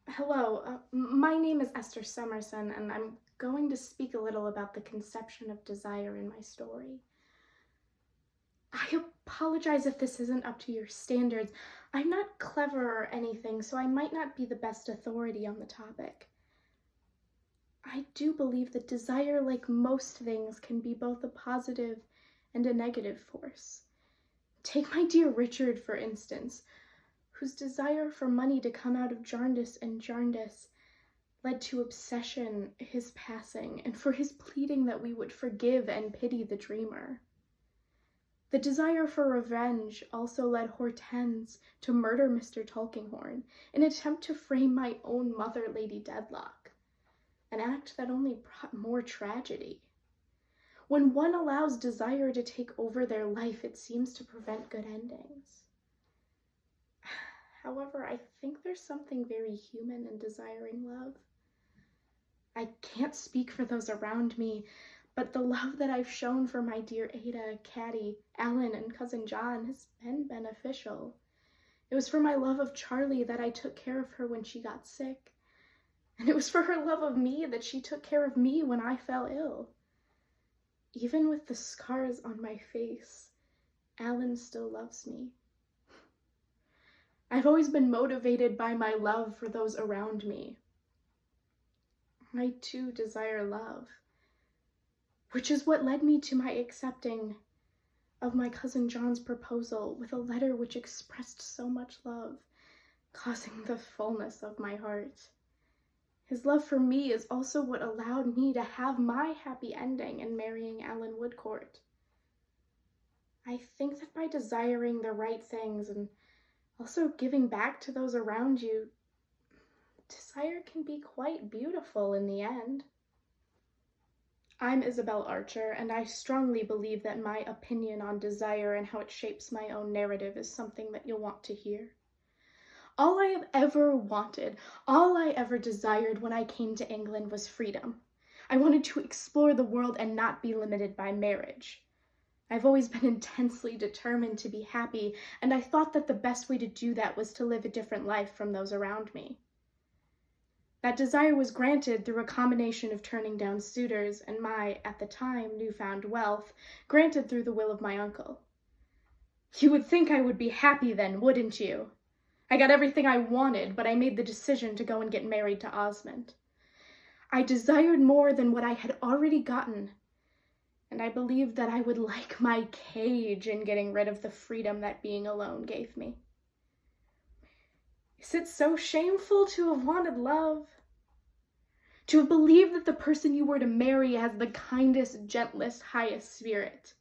Hello. My name is Esther Summerson, and I'm going to speak a little about the conception of desire in my story. I apologize if this isn't up to your standards. I'm not clever or anything, so I might not be the best authority on the topic. I do believe that desire, like most things, can be both a positive and a negative force. Take my dear Richard, for instance, whose desire for money to come out of jaundice and jaundice led to obsession, his passing, and for his pleading that we would forgive and pity the dreamer. The desire for revenge also led Hortense to murder Mr. Tulkinghorn in an attempt to frame my own mother, Lady Dedlock, an act that only brought more tragedy. When one allows desire to take over their life, it seems to prevent good endings. However, I think there's something very human in desiring love. I can't speak for those around me, but the love that I've shown for my dear Ada, Caddy, Alan, and Cousin John has been beneficial. It was for my love of Charlie that I took care of her when she got sick, and it was for her love of me that she took care of me when I fell ill. Even with the scars on my face, Alan still loves me. I've always been motivated by my love for those around me. I too desire love, which is what led me to my accepting of my cousin John's proposal with a letter which expressed so much love, causing the fullness of my heart. His love for me is also what allowed me to have my happy ending in marrying Alan Woodcourt. I think that by desiring the right things and also giving back to those around you, desire can be quite beautiful in the end. I'm Isabel Archer, and I strongly believe that my opinion on desire and how it shapes my own narrative is something that you'll want to hear. All I have ever wanted, all I ever desired when I came to England was freedom. I wanted to explore the world and not be limited by marriage. I've always been intensely determined to be happy, and I thought that the best way to do that was to live a different life from those around me. That desire was granted through a combination of turning down suitors and my, at the time, newfound wealth, granted through the will of my uncle. You would think I would be happy then, wouldn't you? I got everything I wanted, but I made the decision to go and get married to Osmond. I desired more than what I had already gotten, and I believed that I would like my cage in getting rid of the freedom that being alone gave me. Is it so shameful to have wanted love? To have believed that the person you were to marry has the kindest, gentlest, highest spirit?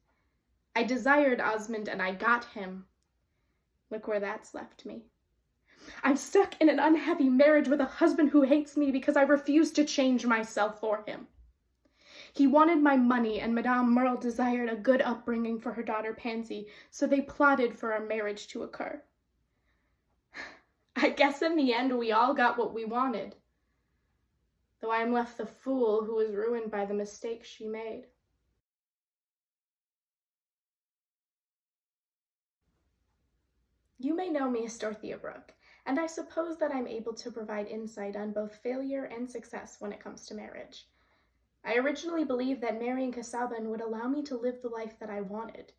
I desired Osmond and I got him. Look where that's left me. I'm stuck in an unhappy marriage with a husband who hates me because I refuse to change myself for him. He wanted my money, and Madame Merle desired a good upbringing for her daughter Pansy, so they plotted for our marriage to occur. I guess in the end we all got what we wanted, though I am left the fool who was ruined by the mistakes she made. You may know me as Dorothea Brooke, and I suppose that I'm able to provide insight on both failure and success when it comes to marriage. I originally believed that marrying Casaubon would allow me to live the life that I wanted.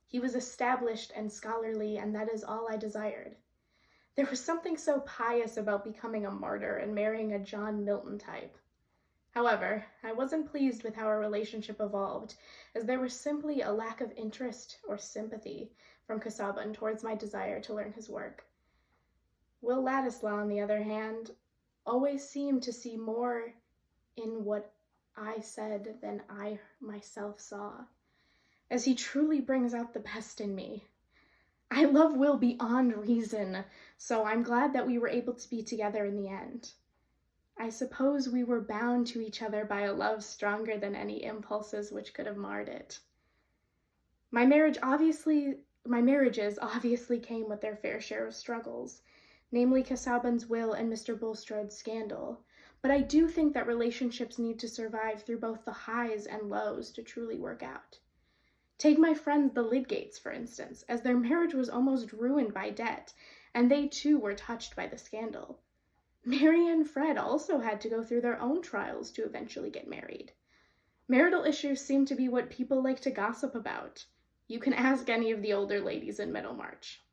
He was established and scholarly, and that is all I desired. There was something so pious about becoming a martyr and marrying a John Milton type. However, I wasn't pleased with how our relationship evolved, as there was simply a lack of interest or sympathy from Casaubon towards my desire to learn his work. Will Ladislaw, on the other hand, always seemed to see more in what I said than I myself saw, as he truly brings out the best in me. I love Will beyond reason, so I'm glad that we were able to be together in the end. I suppose we were bound to each other by a love stronger than any impulses which could have marred it. My marriages obviously came with their fair share of struggles, namely Casaubon's will and Mr. Bulstrode's scandal, but I do think that relationships need to survive through both the highs and lows to truly work out. Take my friends the Lydgates, for instance, as their marriage was almost ruined by debt, and they too were touched by the scandal. Mary and Fred also had to go through their own trials to eventually get married. Marital issues seem to be what people like to gossip about. You can ask any of the older ladies in Middlemarch.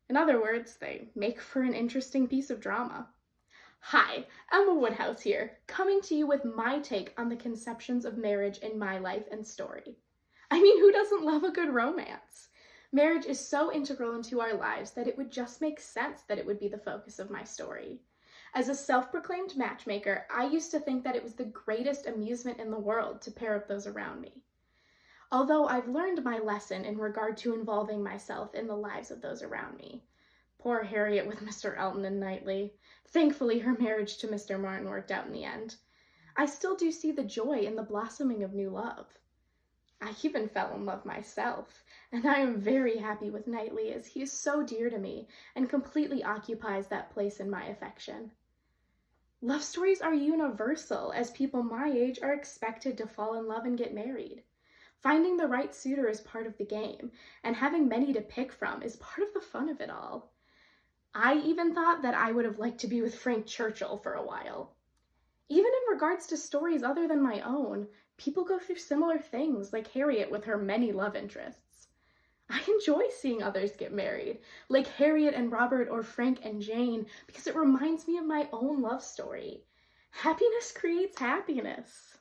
In other words, they make for an interesting piece of drama. Hi, Emma Woodhouse here, coming to you with my take on the conceptions of marriage in my life and story. I mean, who doesn't love a good romance? Marriage is so integral into our lives that it would just make sense that it would be the focus of my story. As a self-proclaimed matchmaker, I used to think that it was the greatest amusement in the world to pair up those around me. Although I've learned my lesson in regard to involving myself in the lives of those around me. Poor Harriet with Mr. Elton and Knightley. Thankfully, her marriage to Mr. Martin worked out in the end. I still do see the joy in the blossoming of new love. I even fell in love myself, and I am very happy with Knightley as he is so dear to me and completely occupies that place in my affection. Love stories are universal, as people my age are expected to fall in love and get married. Finding the right suitor is part of the game, and having many to pick from is part of the fun of it all. I even thought that I would have liked to be with Frank Churchill for a while. Even in regards to stories other than my own, people go through similar things, like Harriet with her many love interests. I enjoy seeing others get married, like Harriet and Robert or Frank and Jane, because it reminds me of my own love story. Happiness creates happiness.